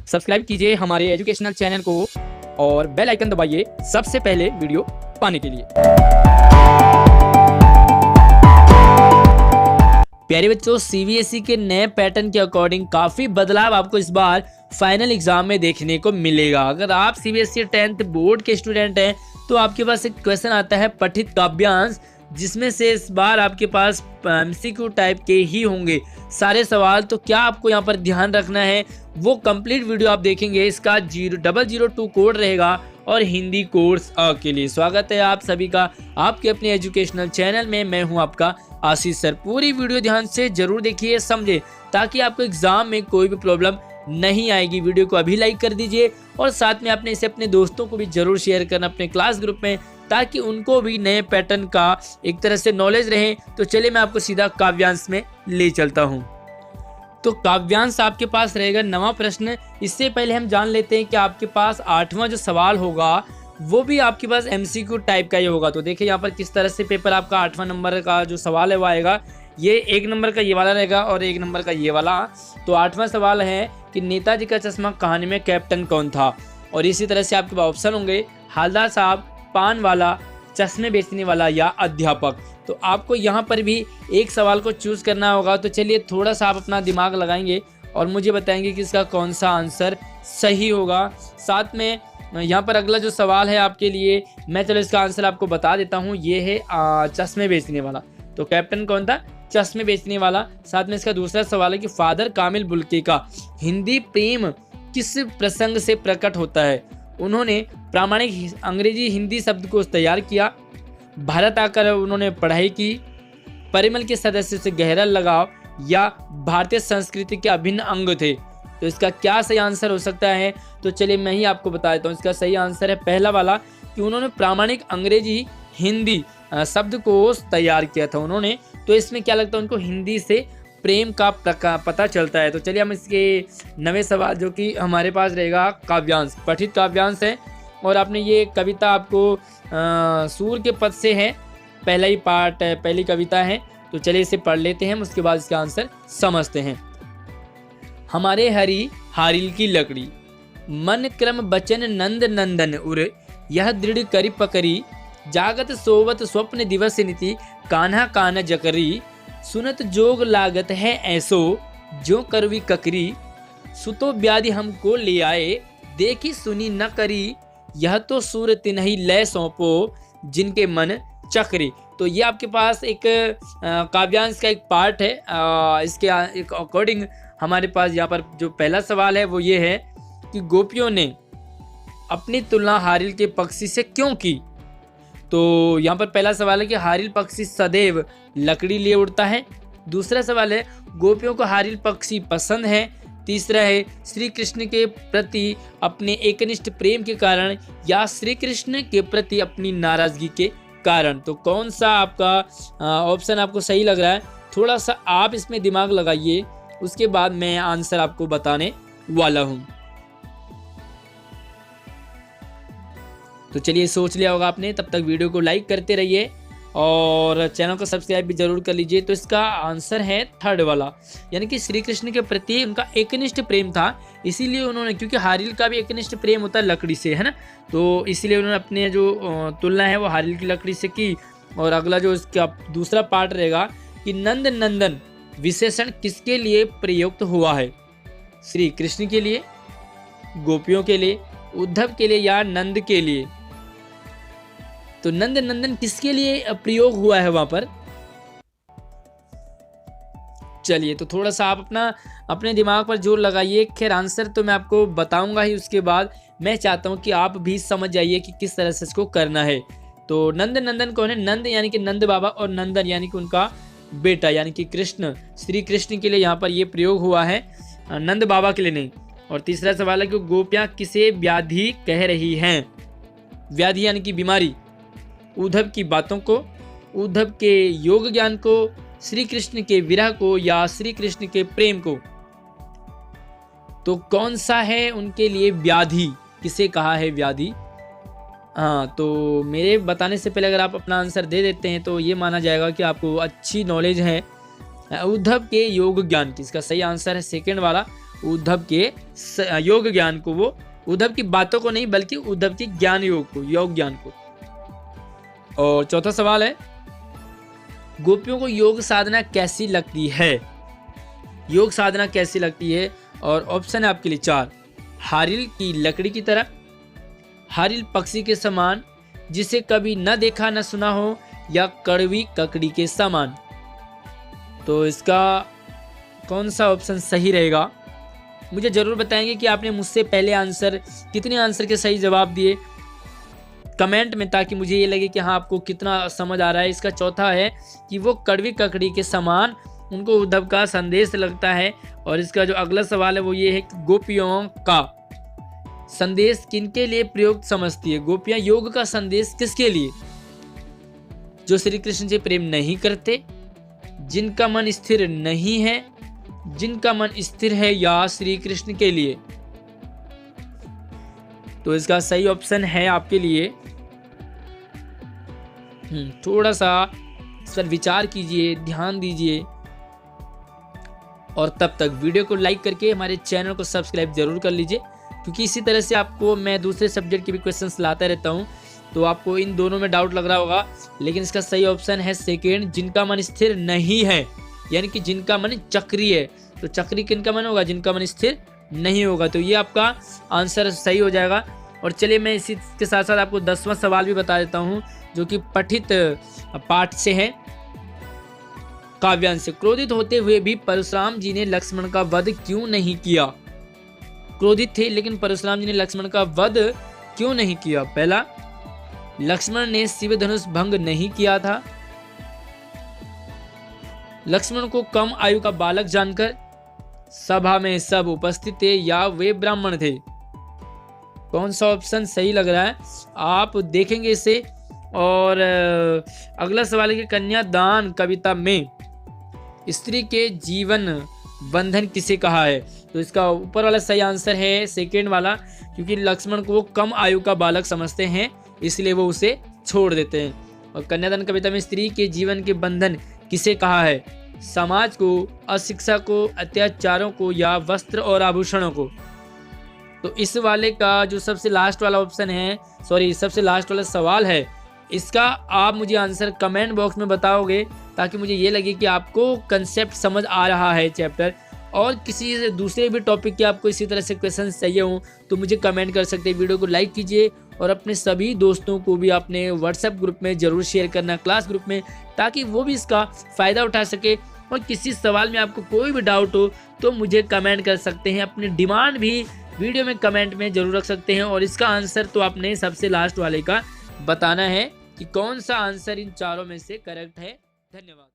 Subscribe कीजिए हमारे educational channel को और बेल आइकन दबाइए सबसे पहले वीडियो पाने के लिए। प्यारे बच्चों, सीबीएसई के नए पैटर्न के अकॉर्डिंग काफ़ी बदलाव आपको इस बार फाइनल एग्जाम में देखने को मिलेगा। अगर आप सीबीएसई 10th बोर्ड के स्टूडेंट हैं तो आपके पास एक क्वेश्चन आता है पठित काव्यांश, जिसमें से इस बार आपके पास एमसीक्यू टाइप के ही होंगे सारे सवाल। तो क्या आपको यहाँ पर ध्यान रखना है, वो कंप्लीट वीडियो आप देखेंगे। इसका 0002 कोड रहेगा और हिंदी कोर्स अ के लिए। स्वागत है आप सभी का आपके अपने एजुकेशनल चैनल में। मैं हूं आपका आशीष सर। पूरी वीडियो ध्यान से जरूर देखिए, समझे, ताकि आपको एग्जाम में कोई भी प्रॉब्लम नहीं आएगी। वीडियो को अभी लाइक कर दीजिए और साथ में आपने इसे अपने दोस्तों को भी जरूर शेयर करना अपने क्लास ग्रुप में, ताकि उनको भी नए पैटर्न का एक तरह से नॉलेज रहे। तो चलिए मैं आपको सीधा काव्यांश में ले चलता हूं। तो काव्यांश आपके पास रहेगा नवा प्रश्न। इससे पहले हम जान लेते हैं कि आपके पास 8वां जो सवाल होगा वो भी आपके पास एमसीक्यू टाइप का ही होगा। तो देखिए यहाँ पर किस तरह से पेपर आपका 8वां नंबर का जो सवाल है वो आएगा। ये 1 नंबर का ये वाला रहेगा और 1 नंबर का ये वाला। तो 8वां सवाल है कि नेताजी का चश्मा कहानी में कैप्टन कौन था। और इसी तरह से आपके पास ऑप्शन होंगे हालदार साहब, पान वाला, चश्मे बेचने वाला या अध्यापक। तो आपको यहाँ पर भी एक सवाल को चूज करना होगा। तो चलिए थोड़ा सा आप अपना दिमाग लगाएंगे और मुझे बताएंगे कि इसका कौन सा आंसर सही होगा। साथ में यहाँ पर अगला जो सवाल है आपके लिए, मैं चलो इसका आंसर आपको बता देता हूँ। ये है चश्मे बेचने वाला। तो कैप्टन कौन था? चश्मे बेचने वाला। साथ में इसका दूसरा सवाल है कि फादर कामिल बुल्के का हिंदी प्रेम किस प्रसंग से प्रकट होता है। उन्होंने प्रामाणिक अंग्रेजी हिंदी शब्द को तैयार किया, भारत आकर उन्होंने पढ़ाई की, परिमल के सदस्य से गहरा लगाव, या भारतीय संस्कृति के अभिन्न अंग थे। तो इसका क्या सही आंसर हो सकता है? तो चलिए मैं ही आपको बता देता हूँ। इसका सही आंसर है पहला वाला, कि उन्होंने प्रामाणिक अंग्रेजी हिंदी शब्द को तैयार किया था उन्होंने। तो इसमें क्या लगता है, उनको हिंदी से प्रेम का पता चलता है। तो चलिए हम इसके नवे सवाल जो कि हमारे पास रहेगा काव्यांश, पठित काव्यांश है। और आपने ये कविता आपको सूर के पद से है, पहला ही पार्ट है, पहली कविता है। तो चलिए इसे पढ़ लेते हैं, उसके बाद इसका आंसर समझते हैं। हमारे हरि हारिल की लकड़ी, मन क्रम बचन नंद नंदन उर, यह दृढ़ करी पकड़ी, जागत सोवत स्वप्न दिवस नीति, कान्हा कान जकरी, सुनत जोग लागत है ऐसो, जो करवी ककरी, सुतो व्याधि हमको ले आए, देखी सुनी न करी, यह तो सूर तिन्ही लय सौंपो, जिनके मन चक्री। तो ये आपके पास एक काव्यांश का एक पार्ट है। इसके अकॉर्डिंग हमारे पास यहाँ पर जो पहला सवाल है वो ये है कि गोपियों ने अपनी तुलना हारिल के पक्षी से क्यों की। तो यहाँ पर पहला सवाल है कि हारिल पक्षी सदैव लकड़ी लिए उड़ता है। दूसरा सवाल है गोपियों को हारिल पक्षी पसंद है। तीसरा है श्री कृष्ण के प्रति अपने एकनिष्ठ प्रेम के कारण या श्री कृष्ण के प्रति अपनी नाराजगी के कारण। तो कौन सा आपका ऑप्शन आपको सही लग रहा है? थोड़ा सा आप इसमें दिमाग लगाइए, उसके बाद मैं आंसर आपको बताने वाला हूं। तो चलिए सोच लिया होगा आपने, तब तक वीडियो को लाइक करते रहिए और चैनल को सब्सक्राइब भी जरूर कर लीजिए। तो इसका आंसर है थर्ड वाला, यानी कि श्री कृष्ण के प्रति उनका एकनिष्ठ प्रेम था, इसीलिए उन्होंने, क्योंकि हारिल का भी एकनिष्ठ प्रेम होता है लकड़ी से, है ना। तो इसीलिए उन्होंने अपने जो तुलना है वो हारिल की लकड़ी से की। और अगला जो इसका दूसरा पार्ट रहेगा कि नंद नंदन विशेषण किसके लिए प्रयुक्त हुआ है? श्री कृष्ण के लिए, गोपियों के लिए, उद्धव के लिए या नंद के लिए? तो नंद नंदन किसके लिए प्रयोग हुआ है वहां पर? चलिए तो थोड़ा सा आप अपने दिमाग पर जोर लगाइए। खैर आंसर तो मैं आपको बताऊंगा ही, उसके बाद मैं चाहता हूं कि आप भी समझ जाइए कि किस तरह से इसको करना है। तो नंद नंदन कौन है? नंद यानी कि नंद बाबा, और नंदन यानी कि उनका बेटा, यानी कि कृष्ण, श्री कृष्ण के लिए यहाँ पर ये प्रयोग हुआ है, नंद बाबा के लिए नहीं। और तीसरा सवाल है कि गोपियां किसे व्याधि कह रही हैं? व्याधि यानी कि बीमारी, उद्धव की बातों को, उद्धव के योग ज्ञान को, श्री कृष्ण के विरह को या श्री कृष्ण के प्रेम को। तो कौन सा है उनके लिए व्याधि? किसे कहा है व्याधि? हाँ, तो मेरे बताने से पहले अगर आप अपना आंसर दे देते हैं तो ये माना जाएगा कि आपको अच्छी नॉलेज है उद्धव के योग ज्ञान की। इसका सही आंसर है सेकंड वाला, उद्धव के योग ज्ञान को, वो उद्धव की बातों को नहीं बल्कि उद्धव के ज्ञान योग को, योग ज्ञान को। और चौथा सवाल है, गोपियों को योग साधना कैसी लगती है? योग साधना कैसी लगती है? और ऑप्शन है आपके लिए 4, हारिल की लकड़ी की तरह, हारिल पक्षी के समान जिसे कभी न देखा न सुना हो, या कड़वी ककड़ी के समान। तो इसका कौन सा ऑप्शन सही रहेगा? मुझे ज़रूर बताएंगे कि आपने मुझसे पहले कितने आंसर के सही जवाब दिए कमेंट में, ताकि मुझे ये लगे कि हाँ आपको कितना समझ आ रहा है। इसका चौथा है कि वो कड़वी ककड़ी के समान उनको उद्धव का संदेश लगता है। और इसका जो अगला सवाल है वो ये है कि गोपियों का संदेश किनके लिए प्रयुक्त समझती है? गोपियां योग का संदेश किसके लिए? जो श्री कृष्ण से प्रेम नहीं करते, जिनका मन स्थिर नहीं है, जिनका मन स्थिर है, या श्री कृष्ण के लिए? तो इसका सही ऑप्शन है आपके लिए, थोड़ा सा इस पर विचार कीजिए, ध्यान दीजिए, और तब तक वीडियो को लाइक करके हमारे चैनल को सब्सक्राइब जरूर कर लीजिए, क्योंकि इसी तरह से आपको मैं दूसरे सब्जेक्ट के भी क्वेश्चंस लाता रहता हूं। तो आपको इन दोनों में डाउट लग रहा होगा, लेकिन इसका सही ऑप्शन है सेकेंड, जिनका मन स्थिर नहीं है, यानी कि जिनका मन चक्री है। तो चक्री किनका मन होगा? जिनका मन स्थिर नहीं होगा। तो ये आपका आंसर सही हो जाएगा। और चलिए मैं इसी के साथ साथ आपको 10वां सवाल भी बता देता हूँ, जो कि पठित पाठ से है, काव्यांश से। क्रोधित होते हुए भी परशुराम जी ने लक्ष्मण का वध क्यों नहीं किया? क्रोधित थे लेकिन परशुराम जी ने लक्ष्मण का वध क्यों नहीं किया? पहला, लक्ष्मण ने शिव धनुष भंग नहीं किया था, लक्ष्मण को कम आयु का बालक जानकर सभा में सब उपस्थित थे, या वे ब्राह्मण थे? कौन सा ऑप्शन सही लग रहा है आप देखेंगे इसे। और अगला सवाल है कि कन्यादान कविता में स्त्री के जीवन बंधन किसे कहा है? तो इसका ऊपर वाला सही आंसर है सेकेंड वाला, क्योंकि लक्ष्मण को वो कम आयु का बालक समझते हैं, इसलिए वो उसे छोड़ देते हैं। और कन्यादान कविता में स्त्री के जीवन के बंधन किसे कहा है? समाज को, अशिक्षा को, अत्याचारों को, या वस्त्र और आभूषणों को? तो इस वाले का जो सबसे लास्ट वाला ऑप्शन है, सबसे लास्ट वाला सवाल है, इसका आप मुझे आंसर कमेंट बॉक्स में बताओगे, ताकि मुझे ये लगे कि आपको कंसेप्ट समझ आ रहा है चैप्टर। और किसी दूसरे भी टॉपिक के आपको इसी तरह से क्वेश्चन चाहिए हों तो मुझे कमेंट कर सकते हैं। वीडियो को लाइक कीजिए और अपने सभी दोस्तों को भी अपने व्हाट्सएप ग्रुप में ज़रूर शेयर करना, क्लास ग्रुप में, ताकि वो भी इसका फ़ायदा उठा सके। और किसी सवाल में आपको कोई भी डाउट हो तो मुझे कमेंट कर सकते हैं, अपनी डिमांड भी वीडियो में कमेंट में ज़रूर रख सकते हैं। और इसका आंसर तो आपने सबसे लास्ट वाले का बताना है कि कौन सा आंसर इन चारों में से करेक्ट है। धन्यवाद।